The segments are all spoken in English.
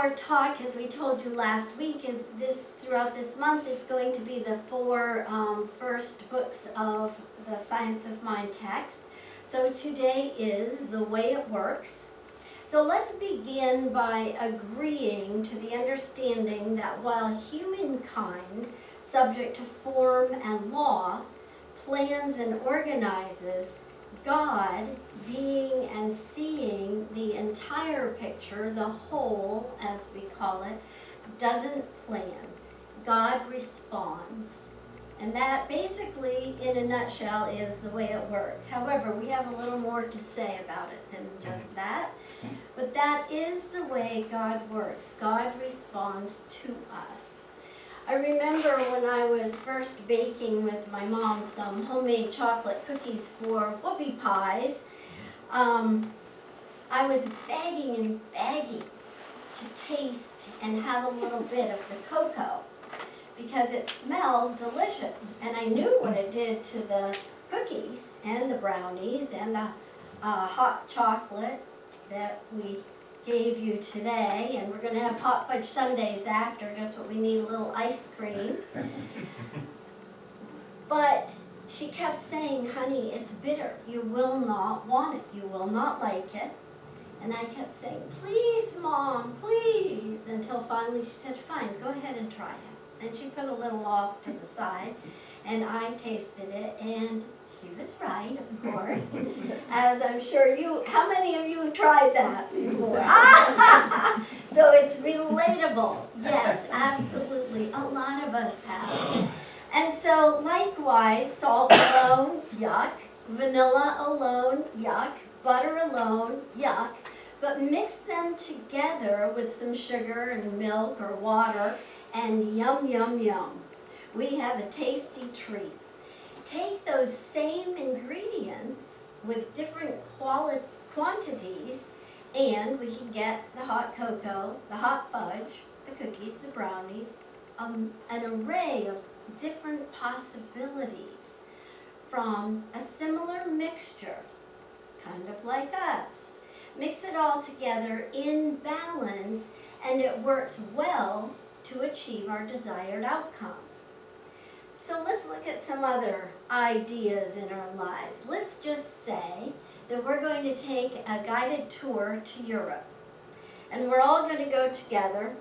our talk, as we told you last week, is throughout this month is going to be the four first books of the Science of Mind text. So today is The Way It Works. So let's begin by agreeing to the understanding that while humankind, subject to form and law, plans and organizes, God, being and seeing the entire picture, the whole, as we call it, doesn't plan. God responds. And that basically, in a nutshell, is the way it works. However, we have a little more to say about it than just that. But that is the way God works. God responds to us. I remember when I was first baking with my mom some homemade chocolate cookies for whoopie pies. I was begging and begging to taste and have a little bit of the cocoa because it smelled delicious. And I knew what it did to the cookies and the brownies and the hot chocolate that we gave you today, and we're going to have hot fudge sundaes after, just what we need, a little ice cream. But she kept saying, honey, it's bitter. You will not want it. You will not like it. And I kept saying, please, Mom, please, until finally she said, fine, go ahead and try it. And she put a little off to the side, and I tasted it, and she was right, of course, as I'm sure you, how many of you have tried that before? So it's relatable. Yes, absolutely. A lot of us have. And so likewise, salt alone, yuck. Vanilla alone, yuck. Butter alone, yuck. But mix them together with some sugar and milk or water, and yum, yum, yum. We have a tasty treat. Take those same ingredients with different quantities, and we can get the hot cocoa, the hot fudge, the cookies, the brownies, an array of different possibilities from a similar mixture, kind of like us. Mix it all together in balance, and it works well to achieve our desired outcomes. So let's look at some other ideas in our lives. Let's just say that we're going to take a guided tour to Europe. And we're all going to go together,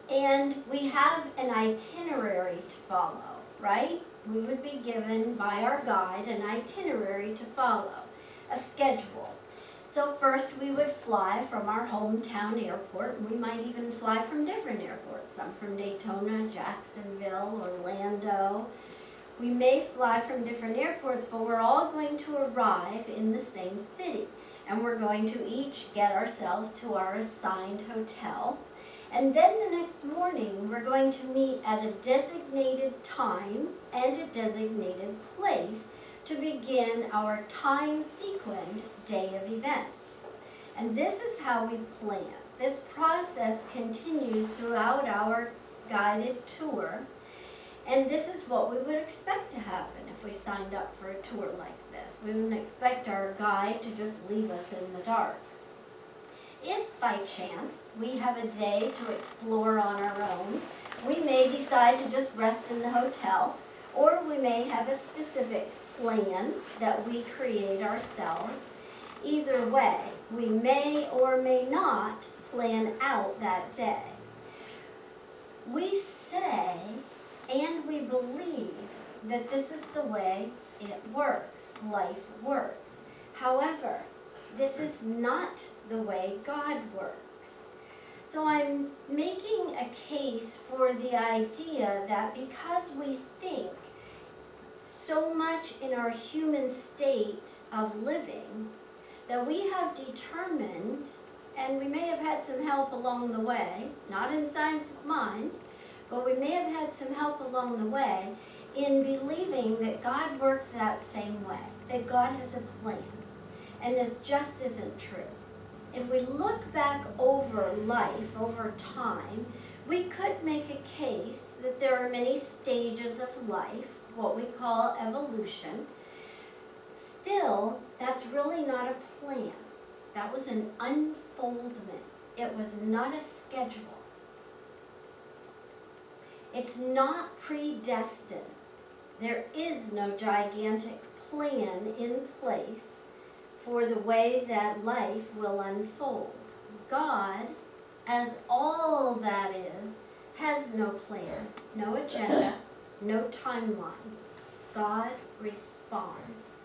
and we have an itinerary to follow, right? We would be given by our guide an itinerary to follow, a schedule. So first we would fly from our hometown airport. We might even fly from different airports, some from Daytona, Jacksonville, Orlando. We may fly from different airports, but we're all going to arrive in the same city. And we're going to each get ourselves to our assigned hotel. And then the next morning, we're going to meet at a designated time and a designated place to begin our time-sequenced day of events. And this is how we plan. This process continues throughout our guided tour. And this is what we would expect to happen if we signed up for a tour like this. We wouldn't expect our guide to just leave us in the dark. If by chance we have a day to explore on our own, we may decide to just rest in the hotel, or we may have a specific plan that we create ourselves. Either way, we may or may not plan out that day. We say and we believe that this is the way it works, life works. However, this is not the way God works. So I'm making a case for the idea that because we think so much in our human state of living, that we have determined, and we may have had some help along the way, not in Science of Mind, but we may have had some help along the way in believing that God works that same way, that God has a plan. And this just isn't true. If we look back over life, over time, we could make a case that there are many stages of life, what we call evolution. Still, that's really not a plan. That was an unfoldment. It was not a schedule. It's not predestined. There is no gigantic plan in place for the way that life will unfold. God, as all that is, has no plan, no agenda, no timeline. God responds.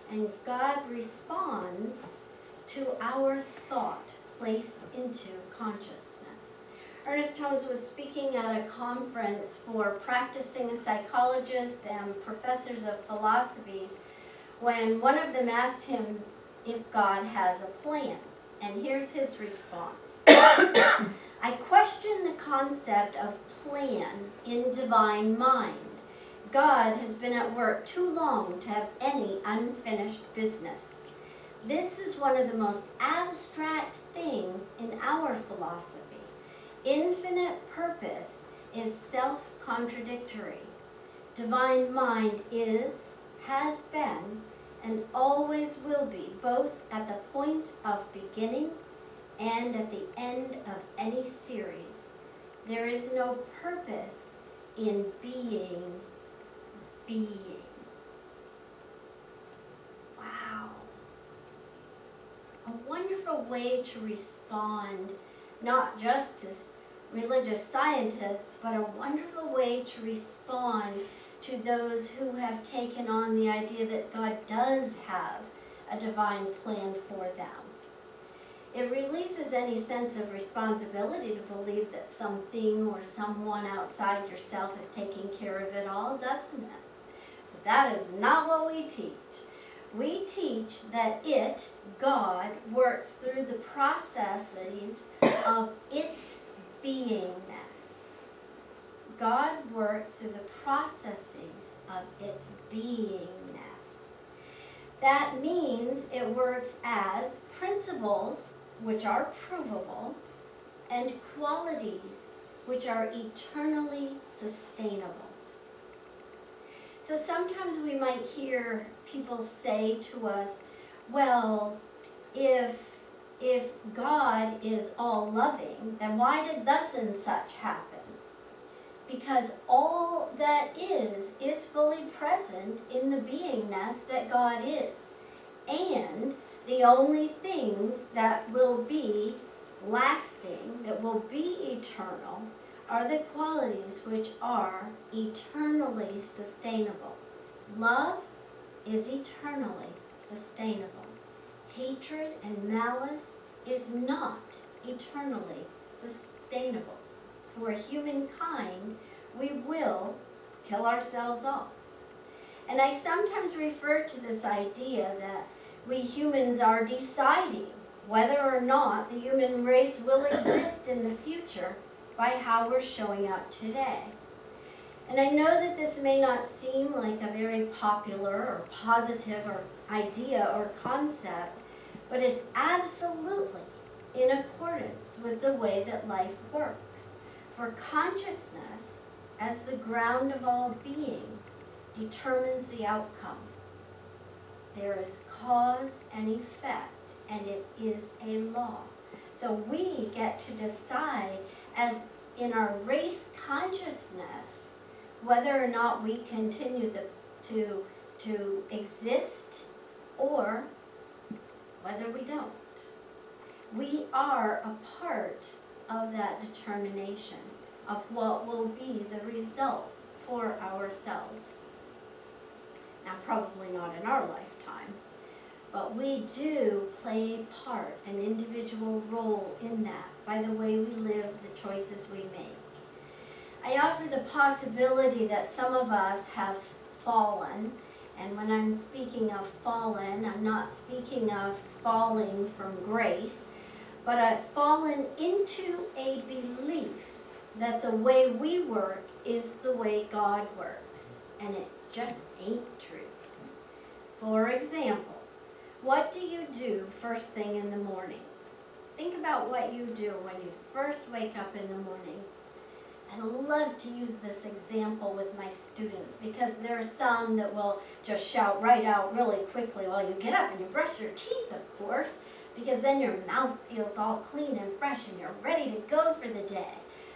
And God responds to our thought placed into consciousness. Ernest Holmes was speaking at a conference for practicing psychologists and professors of philosophies when one of them asked him if God has a plan. And here's his response. I question the concept of plan in divine mind. God has been at work too long to have any unfinished business. This is one of the most abstract things in our philosophy. Infinite purpose is self-contradictory. Divine mind is, has been, and always will be, both at the point of beginning and at the end of any series. There is no purpose in being. Wow. A wonderful way to respond, not just to religious scientists, but a wonderful way to respond to those who have taken on the idea that God does have a divine plan for them. It releases any sense of responsibility to believe that something or someone outside yourself is taking care of it all, doesn't it? But that is not what we teach. We teach that it, God, works through the processes of its beingness. God works through the processes of its beingness. That means it works as principles which are provable and qualities which are eternally sustainable. So sometimes we might hear people say to us, well, if God is all loving, then why did thus and such happen? Because all that is fully present in the beingness that God is. And the only things that will be lasting, that will be eternal, are the qualities which are eternally sustainable. Love is eternally sustainable. Hatred and malice is not eternally sustainable. For humankind, we will kill ourselves off. And I sometimes refer to this idea that we humans are deciding whether or not the human race will exist in the future by how we're showing up today. And I know that this may not seem like a very popular or positive or idea or concept, but it's absolutely in accordance with the way that life works. For consciousness, as the ground of all being, determines the outcome. There is cause and effect, and it is a law. So we get to decide, as in our race consciousness, whether or not we continue to exist or whether we don't. We are a part of that determination of what will be the result for ourselves. Now, probably not in our lifetime, but we do play a part, an individual role in that by the way we live, the choices we make. I offer the possibility that some of us have fallen, and when I'm speaking of fallen, I'm not speaking of falling from grace, but I've fallen into a belief that the way we work is the way God works, and it just ain't true. For example, what do you do first thing in the morning? Think about what you do when you first wake up in the morning. I love to use this example with my students because there are some that will just shout right out really quickly. Well, you get up and you brush your teeth, of course, because then your mouth feels all clean and fresh and you're ready to go for the day.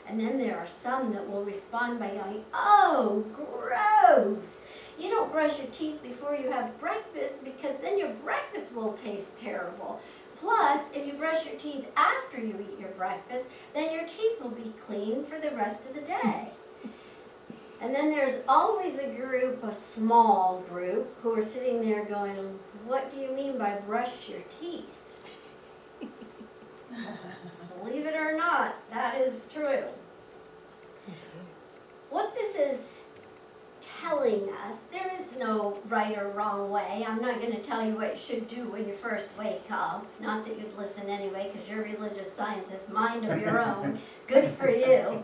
And then there are some that will respond by going, oh, gross. You don't brush your teeth before you have breakfast because then your breakfast will taste terrible. Plus, if you brush your teeth after you eat your breakfast, then your teeth will be clean for the rest of the day. And then there's always a group, a small group, who are sitting there going, what do you mean by brush your teeth? Believe it or not, that is true. What this is telling us, there is no right or wrong way. I'm not going to tell you what you should do when you first wake up. Not that you'd listen anyway, because you're a religious scientist, mind of your own. Good for you.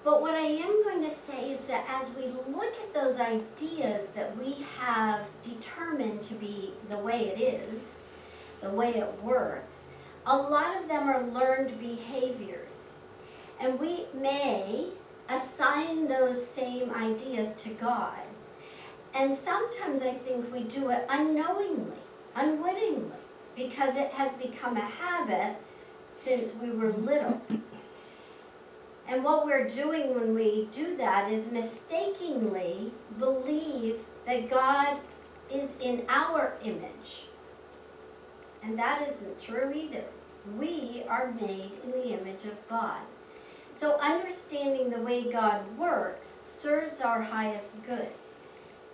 But what I am going to say is that as we look at those ideas that we have determined to be the way it is, the way it works, a lot of them are learned behaviors. And we may assign those same ideas to God. And sometimes I think we do it unknowingly, unwittingly, because it has become a habit since we were little. And what we're doing when we do that is mistakenly believe that God is in our image. And that isn't true either. We are made in the image of God. So understanding the way God works serves our highest good.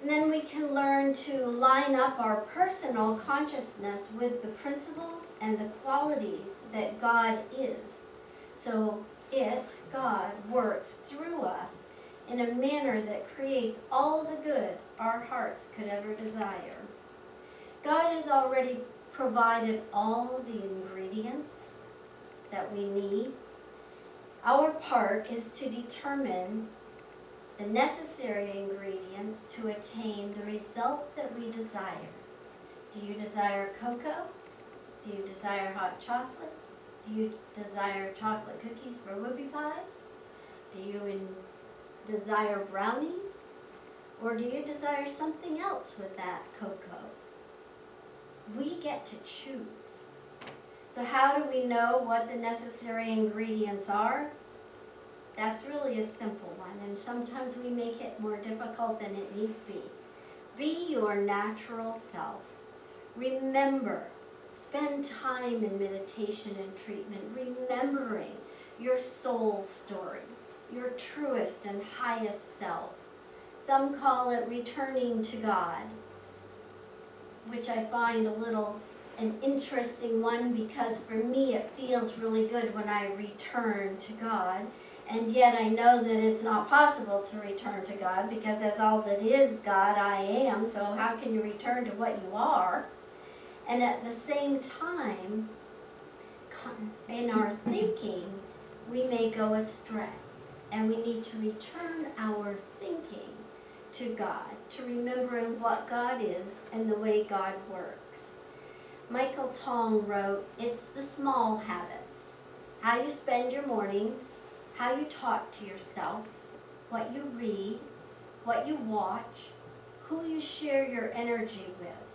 And then we can learn to line up our personal consciousness with the principles and the qualities that God is. So God, works through us in a manner that creates all the good our hearts could ever desire. God has already provided all the ingredients that we need. Our part is to determine the necessary ingredients to attain the result that we desire. Do you desire cocoa? Do you desire hot chocolate? Do you desire chocolate cookies for whoopie pies? Do you desire brownies? Or do you desire something else with that cocoa? We get to choose. So how do we know what the necessary ingredients are? That's really a simple one, and sometimes we make it more difficult than it need be. Be your natural self. Remember, spend time in meditation and treatment, remembering your soul story, your truest and highest self. Some call it returning to God, which I find an interesting one, because for me it feels really good when I return to God. And yet I know that it's not possible to return to God, because as all that is God, I am. So how can you return to what you are? And at the same time, in our thinking, we may go astray. And we need to return our thinking to God, to remembering what God is and the way God works. Michael Tong wrote, "It's the small habits, how you spend your mornings, how you talk to yourself, what you read, what you watch, who you share your energy with,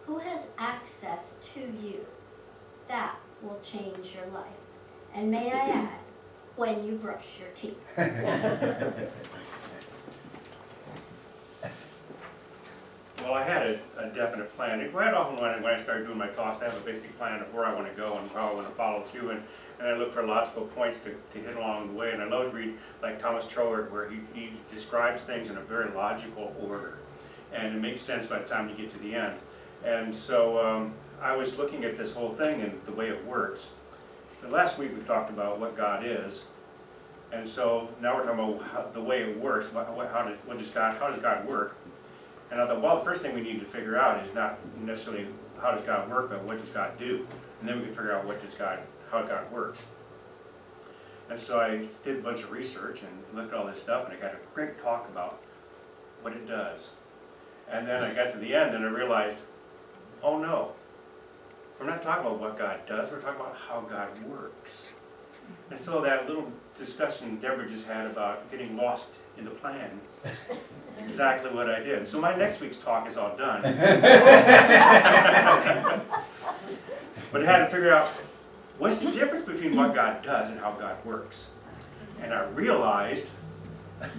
who has access to you. That will change your life. And may I add, when you brush your teeth." Well, I had a definite plan. Quite often when I start doing my talks, I have a basic plan of where I want to go and how I want to follow through, and I look for logical points to hit along the way. And I love to read like Thomas Troward, where he describes things in a very logical order, and it makes sense by the time you get to the end. And so I was looking at this whole thing and the way it works. And last week we talked about what God is, and so now we're talking about the way it works. How does God work? And I thought, well, the first thing we need to figure out is not necessarily how does God work, but what does God do? And then we can figure out how God works. And so I did a bunch of research and looked at all this stuff, and I got a great talk about what it does. And then I got to the end and I realized, oh no, we're not talking about what God does, we're talking about how God works. And so that little discussion Deborah just had about getting lost in the plan, is exactly what I did. So my next week's talk is all done. But I had to figure out what's the difference between what God does and how God works? And I realized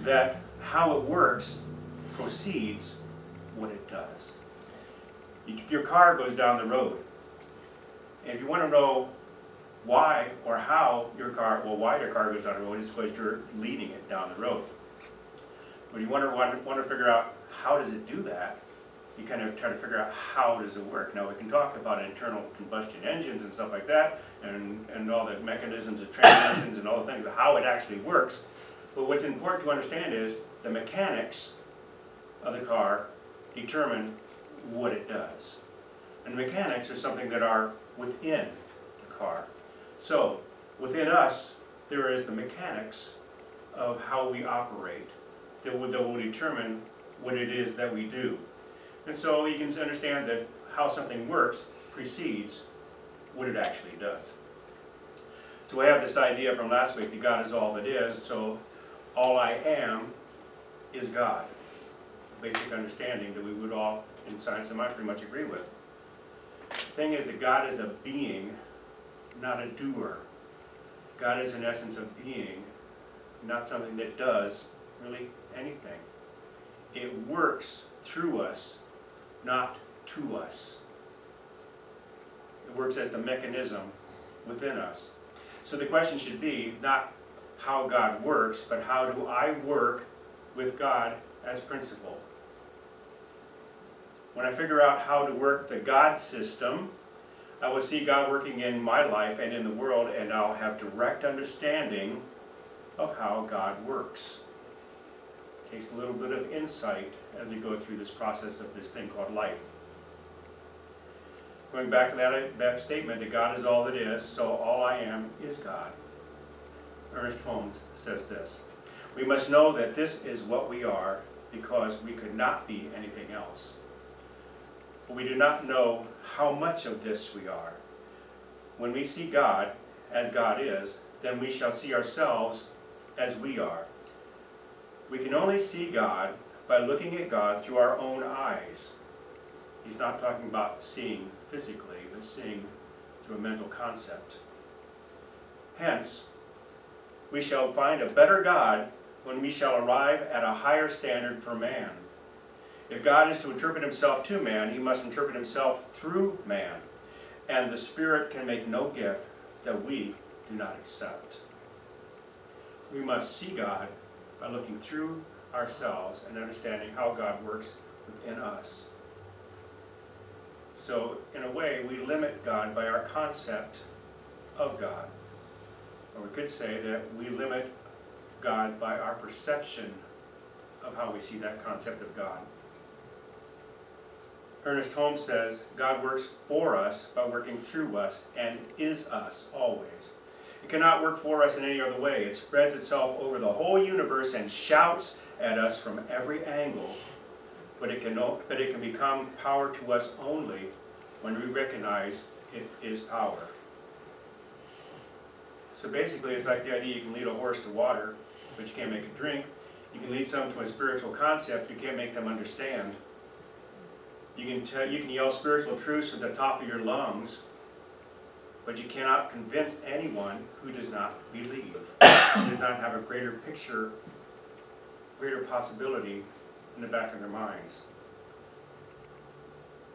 that how it works proceeds what it does. Your car goes down the road. And if you want to know why or how your car, well, why your car goes down the road, it's because you're leading it down the road. But you want to figure out how does it do that, you kind of try to figure out how does it work. Now we can talk about internal combustion engines and stuff like that, and all the mechanisms of transmissions and all the things, how it actually works. But what's important to understand is the mechanics of the car determine what it does. And the mechanics are something that are within the car. So within us, there is the mechanics of how we operate that will determine what it is that we do. And so you can understand that how something works precedes what it actually does. So we have this idea from last week that God is all that is, so all I am is God. Basic understanding that we would all, in science and mind, pretty much agree with. The thing is that God is a being, not a doer. God is in essence a being, not something that does really anything. It works through us, not to us. It works as the mechanism within us. So the question should be not how God works, but how do I work with God as principle? When I figure out how to work the God system, I will see God working in my life and in the world, and I'll have direct understanding of how God works. It takes a little bit of insight as we go through this process of this thing called life. Going back to that statement that God is all that is, so all I am is God. Ernest Holmes says this: we must know that this is what we are because we could not be anything else. But we do not know how much of this we are. When we see God as God is, then we shall see ourselves as we are. We can only see God by looking at God through our own eyes. He's not talking about seeing physically, but seeing through a mental concept. Hence, we shall find a better God when we shall arrive at a higher standard for man. If God is to interpret himself to man, he must interpret himself through man, and the Spirit can make no gift that we do not accept. We must see God by looking through ourselves and understanding how God works within us. So, in a way, we limit God by our concept of God. Or we could say that we limit God by our perception of how we see that concept of God. Ernest Holmes says, God works for us by working through us and is us always. It cannot work for us in any other way. It spreads itself over the whole universe and shouts at us from every angle, but it can become power to us only when we recognize it is power. So basically, it's like the idea you can lead a horse to water, but you can't make it drink. You can lead someone to a spiritual concept, you can't make them understand. You can yell spiritual truths at the top of your lungs, but you cannot convince anyone who does not believe, who does not have a greater picture, greater possibility in the back of their minds.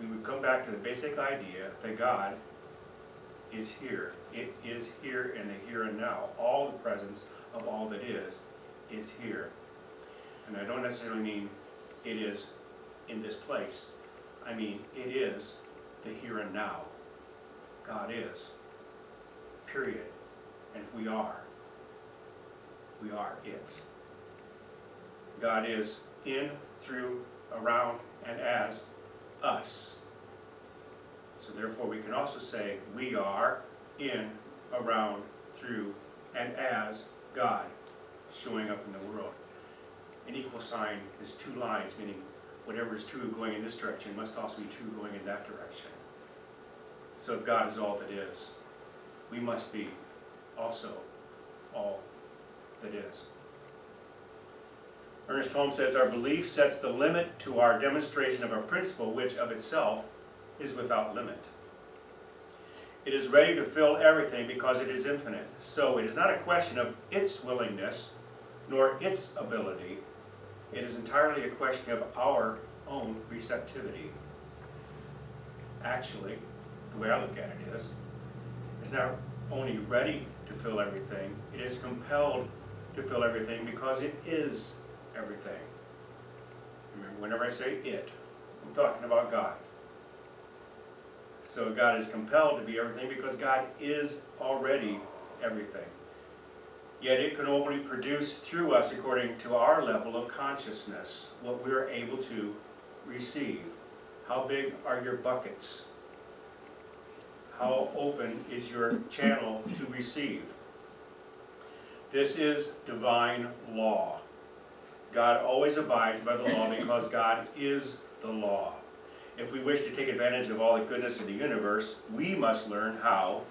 We would come back to the basic idea that God is here. It is here in the here and now. All the presence of all that is here. And I don't necessarily mean it is in this place. I mean, it is the here and now. God is. Period. And we are. We are it. God is in, through, around, and as us. So therefore we can also say we are in, around, through, and as God showing up in the world. An equal sign is two lines, meaning whatever is true going in this direction must also be true going in that direction. So if God is all that is, we must be also all that is. Ernest Holmes says, our belief sets the limit to our demonstration of a principle which of itself is without limit. It is ready to fill everything because it is infinite. So it is not a question of its willingness, nor its ability. It is entirely a question of our own receptivity. Actually, the way I look at it is, it's not only ready to fill everything, it is compelled to fill everything because it is everything. Remember, whenever I say it, I'm talking about God. So God is compelled to be everything because God is already everything. Yet it can only produce through us according to our level of consciousness, what we're able to receive. How big are your buckets? How open is your channel to receive? This is divine law. God always abides by the law because God is the law. If we wish to take advantage of all the goodness of the universe, we must learn how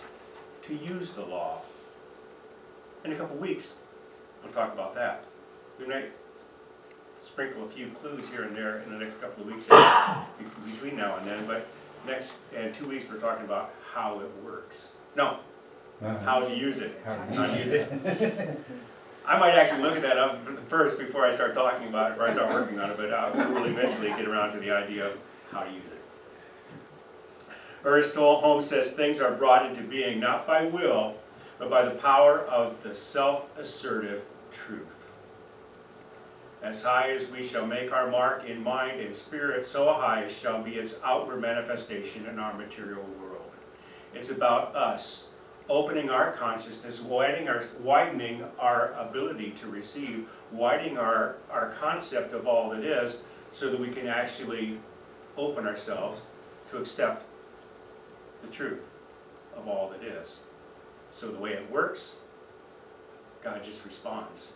to use the law. In a couple weeks, we'll talk about that. We might sprinkle a few clues here and there in the next couple of weeks between now and then, but next 2 weeks we're talking about how it works. No, how to use it. How to use it. I might actually look at that up first before I start talking about it, before I start working on it, but I will eventually get around to the idea of how to use it. Ernest Holmes says things are brought into being not by will, but by the power of the self-assertive truth. As high as we shall make our mark in mind and spirit, so high shall be its outward manifestation in our material world. It's about us opening our consciousness, widening our ability to receive, widening our concept of all that is, so that we can actually open ourselves to accept the truth of all that is. So the way it works, God just responds.